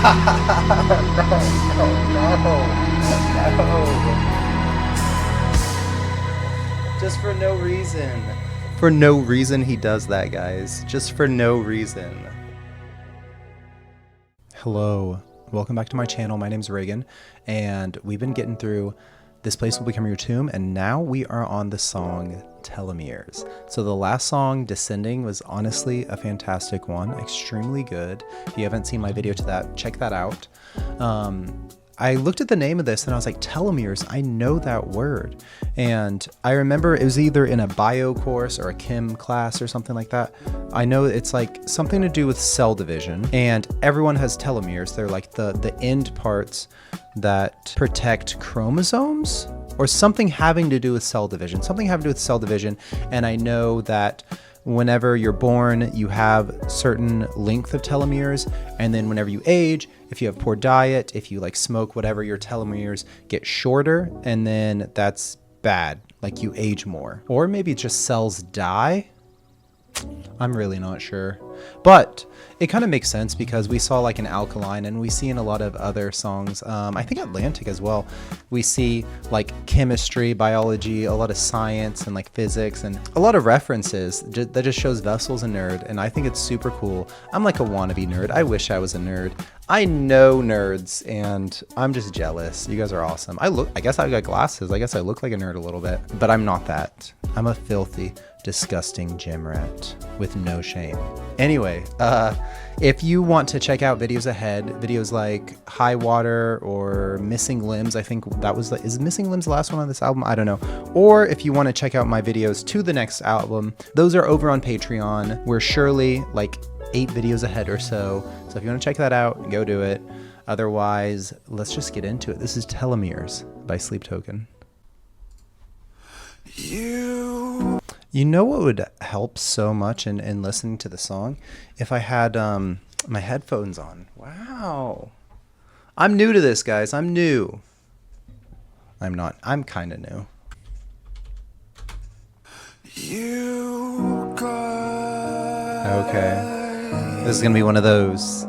No. Just for no reason. For no reason he does that, guys. Just for no reason. Hello. Welcome back to my channel. My name's Reagan, and we've been getting through This Place Will Become Your Tomb, and now we are on the song Telomeres. So the last song, Descending, was honestly a fantastic one, extremely good. If you haven't seen my video to that, check that out. I looked at the name of this and I was like, telomeres, I know that word. And I remember it was either in a bio course or a chem class or something like that. I know it's like something to do with cell division, and everyone has telomeres. They're like the end parts that protect chromosomes or something having to do with cell division, And I know that whenever you're born, you have certain length of telomeres, and then whenever you age, if you have poor diet, if you like smoke, whatever, your telomeres get shorter, and then that's bad, like you age more. Or maybe just cells die. I'm really not sure, but it kind of makes sense because we saw like an alkaline, and we see in a lot of other songs, I think Atlantic as well, we see like chemistry, biology, a lot of science and like physics, and a lot of references that just shows Vessel's a nerd, and I think it's super cool. I'm like a wannabe nerd. I wish I was a nerd. I know nerds, and I'm just jealous. You guys are awesome. I guess I got glasses. I guess I look like a nerd a little bit, but I'm not that. I'm a filthy, disgusting gym rat with no shame. Anyway, if you want to check out videos ahead, videos like High Water or Missing Limbs, I think that was is Missing Limbs the last one on this album? I don't know. Or if you want to check out my videos to the next album, those are over on Patreon. We're surely like 8 videos ahead or so. So if you want to check that out, go do it. Otherwise, let's just get into it. This is Telomeres by Sleep Token. You know what would help so much in listening to the song? If I had my headphones on. Wow. I'm new to this, guys. I'm new. I'm not. I'm kind of new. Okay. This is going to be one of those.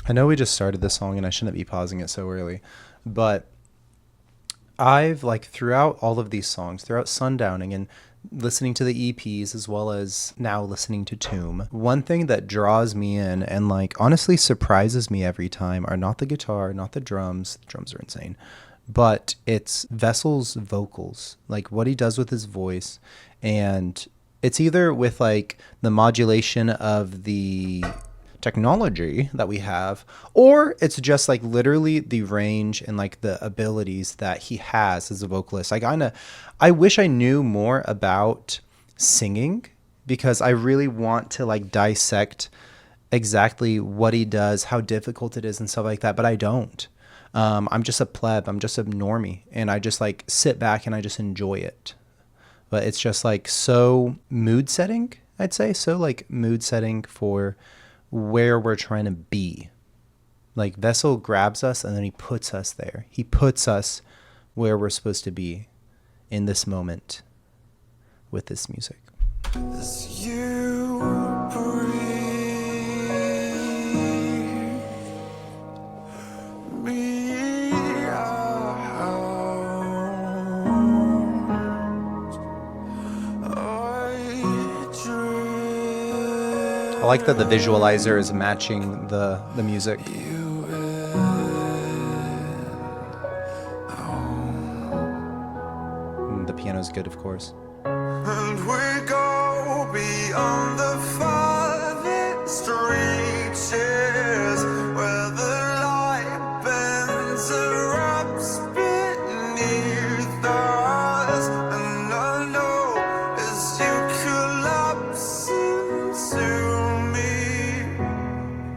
I know we just started this song and I shouldn't be pausing it so early, but I've like throughout all of these songs, throughout Sundowning and listening to the EPs as well as now listening to Tomb, one thing that draws me in and like honestly surprises me every time are not the guitar, not the drums. The drums are insane, but it's Vessel's vocals, like what he does with his voice. And it's either with like the modulation of the technology that we have, or it's just like literally the range and like the abilities that he has as a vocalist. I wish I knew more about singing, because I really want to like dissect exactly what he does, how difficult it is and stuff like that, but I don't. I'm just a pleb, I'm just a normie, and I just like sit back and I just enjoy it. But it's just like so mood setting, I'd say, so like mood setting for where we're trying to be. Like Vessel grabs us and then he puts us there. He puts us where we're supposed to be in this moment with this music. As you breathe me out, I like that the visualizer is matching the music. And the piano's good, of course. And we go beyond the farthest reaches, where the light bends erupts beneath us. And I know as you collapse into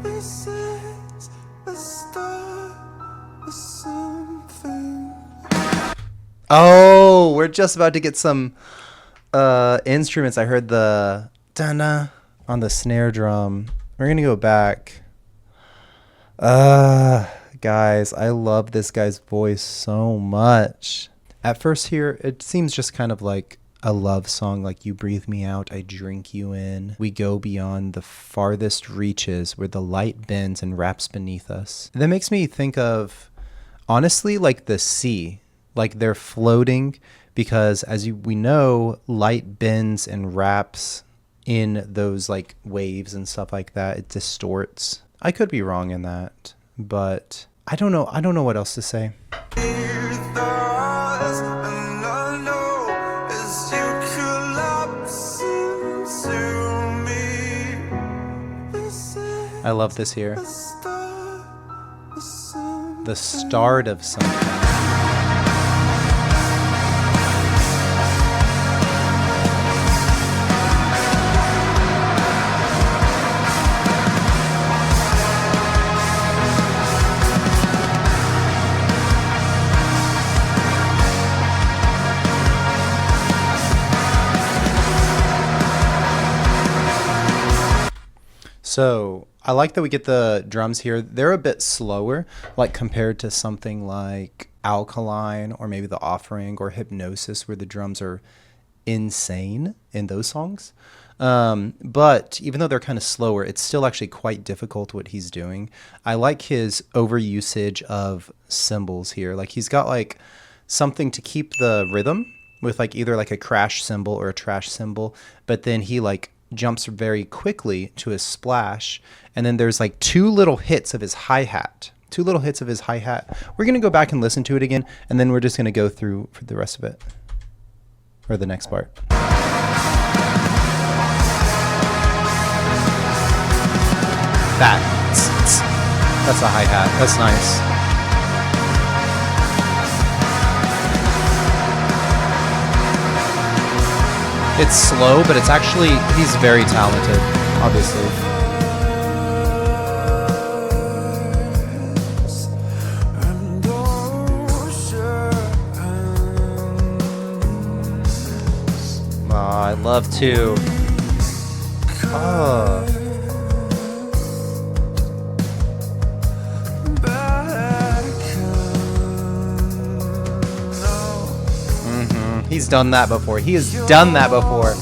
this is the start of something. Oh, we're just about to get some Instruments, I heard the da on the snare drum. We're gonna go back. Guys, I love this guy's voice so much. At first here, it seems just kind of like a love song, like you breathe me out, I drink you in. We go beyond the farthest reaches where the light bends and wraps beneath us. That makes me think of, honestly, like the sea. Like they're floating because we know, light bends and wraps in those like waves and stuff like that. It distorts. I could be wrong in that, but I don't know. I don't know what else to say. I love this here. The start of something. So I like that we get the drums here. They're a bit slower, like compared to something like Alkaline or maybe The Offering or Hypnosis, where the drums are insane in those songs. But even though they're kind of slower, it's still actually quite difficult what he's doing. I like his overusage of cymbals here. Like he's got like something to keep the rhythm with like either like a crash cymbal or a trash cymbal, but then he like jumps very quickly to a splash, and then there's like two little hits of his hi-hat. We're going to go back and listen to it again, and then we're just going to go through for the rest of it, or the next part. That's a hi-hat. That's nice. It's slow, but it's actually, he's very talented, obviously. Oh, I love to. Oh. He's done that before. He has done that before.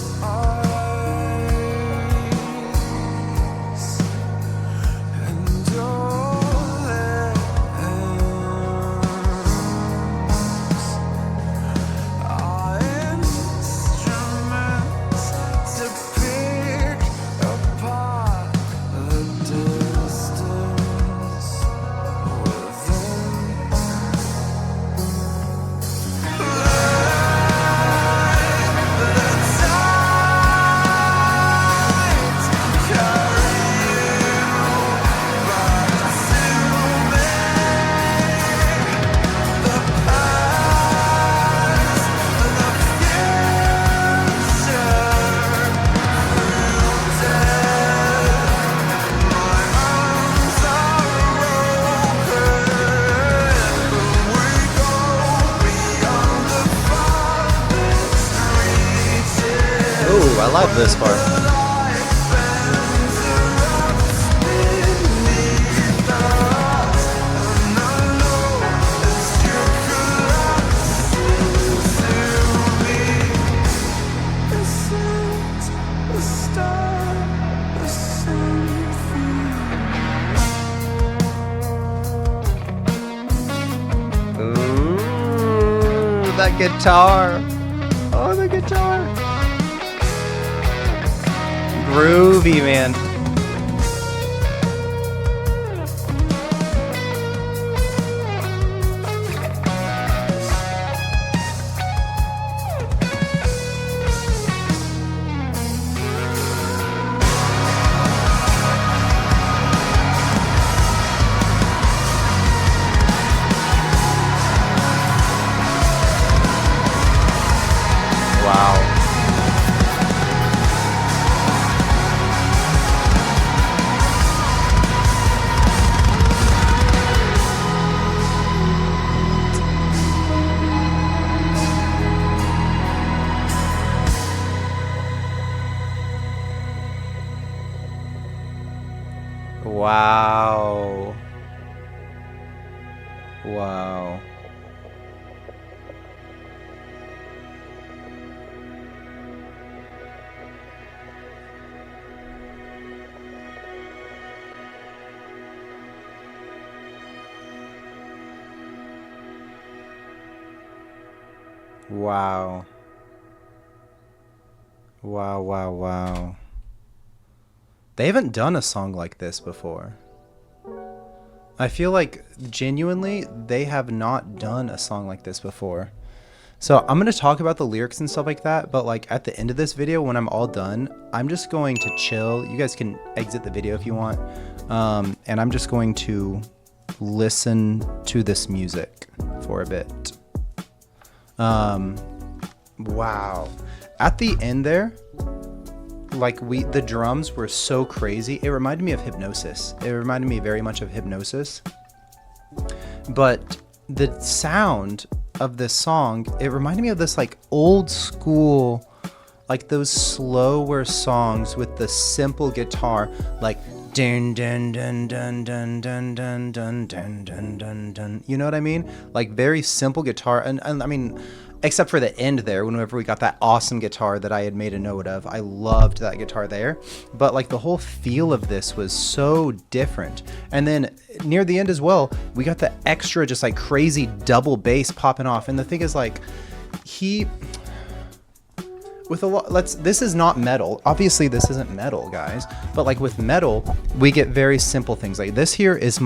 I love this part. Ooh, that guitar. Oh, the guitar. Groovy, man. Wow. Wow. Wow. Wow. Wow, wow, wow. They haven't done a song like this before. I feel like genuinely they have not done a song like this before. So I'm going to talk about the lyrics and stuff like that, but like at the end of this video, when I'm all done, I'm just going to chill. You guys can exit the video if you want. And I'm just going to listen to this music for a bit. Wow. At the end there, like the drums were so crazy. It reminded me of Hypnosis. It reminded me very much of Hypnosis. But the sound of this song, it reminded me of this like old school, like those slower songs with the simple guitar, like dun dun dun dun dun dun dun dun dun dun dun dun. You know what I mean? Like very simple guitar, and I mean, except for the end there, whenever we got that awesome guitar that I had made a note of. I loved that guitar there. But like the whole feel of this was so different. And then near the end as well, we got the extra just like crazy double bass popping off. And the thing is like, this is not metal. Obviously this isn't metal, guys. But like with metal, we get very simple things. Like this here is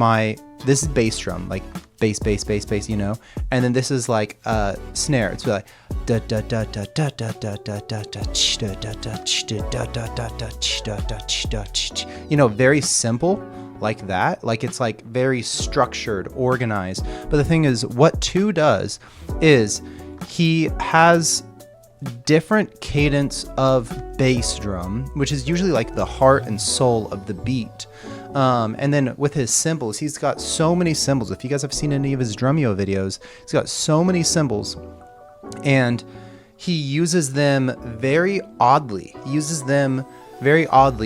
this is bass drum, like bass, bass, bass, bass, you know? And then this is like snare. It's like da da da da da da da da da da da da da da da da, you know, very simple like that. Like it's like very structured, organized. But the thing is, what 2 does is he has different cadence of bass drum, which is usually like the heart and soul of the beat. And then with his cymbals, he's got so many cymbals. If you guys have seen any of his Drumeo videos, he's got so many cymbals, and he uses them very oddly.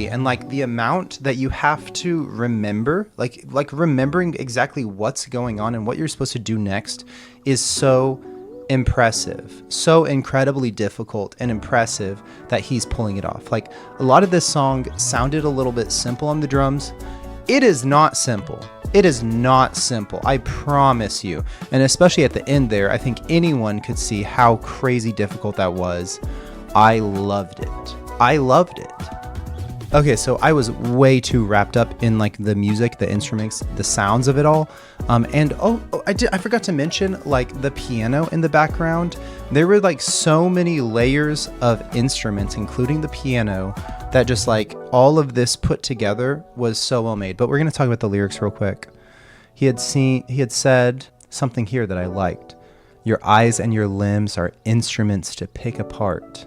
And like the amount that you have to remember, like remembering exactly what's going on and what you're supposed to do next is so impressive, so incredibly difficult and impressive that he's pulling it off. Like a lot of this song sounded a little bit simple on the drums. It is not simple. It is not simple, I promise you. And especially at the end there, I think anyone could see how crazy difficult that was. I loved it. Okay, so I was way too wrapped up in like the music, the instruments, the sounds of it all. I forgot to mention like the piano in the background. There were like so many layers of instruments, including the piano, that just like all of this put together was so well made. But we're going to talk about the lyrics real quick. He had said something here that I liked. Your eyes and your limbs are instruments to pick apart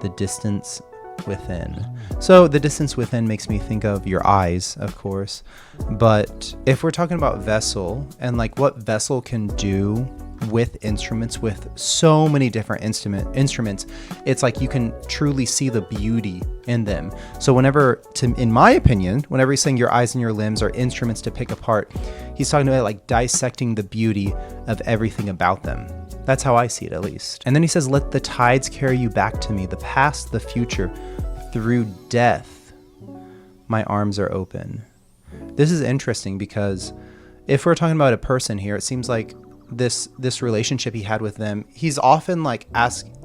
the distance within. So the distance within makes me think of your eyes, of course. But if we're talking about Vessel and like what Vessel can do with instruments, with so many different instruments, it's like you can truly see the beauty in them. So in my opinion, whenever he's saying your eyes and your limbs are instruments to pick apart, he's talking about like dissecting the beauty of everything about them. That's how I see it, at least. And then he says, let the tides carry you back to me, the past, the future, through death. My arms are open. This is interesting because if we're talking about a person here, it seems like this relationship he had with them, he's often like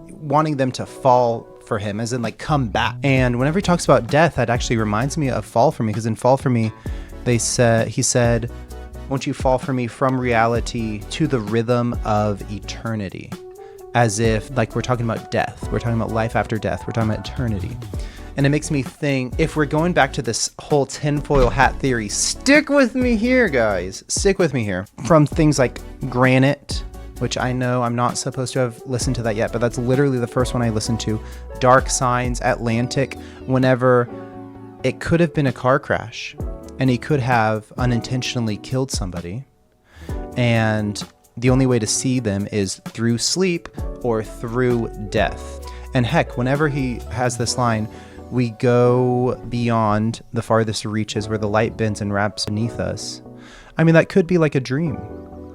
wanting them to fall for him, as in like come back. And whenever he talks about death, that actually reminds me of Fall For Me, because in Fall For Me, he said, won't you fall for me from reality to the rhythm of eternity? As if like we're talking about death. We're talking about life after death. We're talking about eternity. And it makes me think, if we're going back to this whole tinfoil hat theory, stick with me here, guys. Stick with me here. From things like Granite, which I know I'm not supposed to have listened to that yet, but that's literally the first one I listened to. Dark Signs, Atlantic, whenever it could have been a car crash. And he could have unintentionally killed somebody. And the only way to see them is through sleep or through death. And heck, whenever he has this line, We go beyond the farthest reaches where the light bends and wraps beneath us. I mean, that could be like a dream,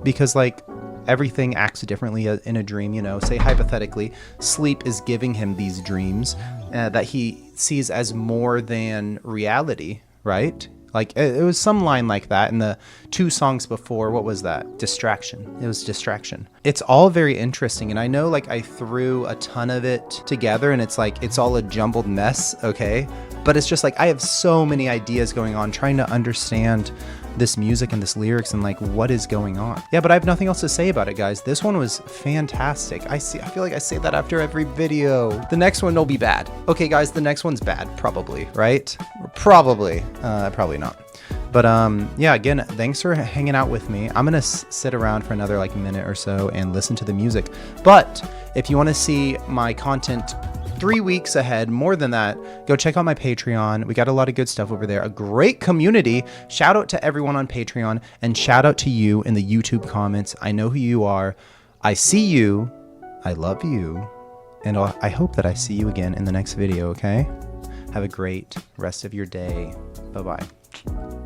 because like everything acts differently in a dream, you know. Say hypothetically, sleep is giving him these dreams that he sees as more than reality, right? Like it was some line like that in the 2 songs before. What was that? Distraction. It was Distraction. It's all very interesting. And I know like I threw a ton of it together and it's like, it's all a jumbled mess. Okay. But it's just like, I have so many ideas going on trying to understand this music and this lyrics and like what is going on. Yeah, but I have nothing else to say about it, guys. This one was fantastic. I feel like I say that after every video. The next one will be bad. Okay, guys, the next one's bad, probably, right? Probably not. But yeah, again, thanks for hanging out with me. I'm gonna sit around for another like minute or so and listen to the music. But if you want to see my content 3 weeks ahead, more than that, go check out my Patreon. We got a lot of good stuff over there, a great community. Shout out to everyone on Patreon, and shout out to you in the YouTube comments. I know who you are. I see you. I love you. And I hope that I see you again in the next video, okay? Have a great rest of your day. Bye-bye. No.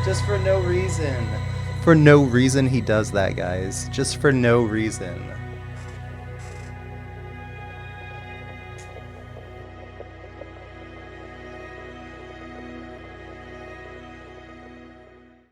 Just for no reason. For no reason he does that, guys. Just for no reason.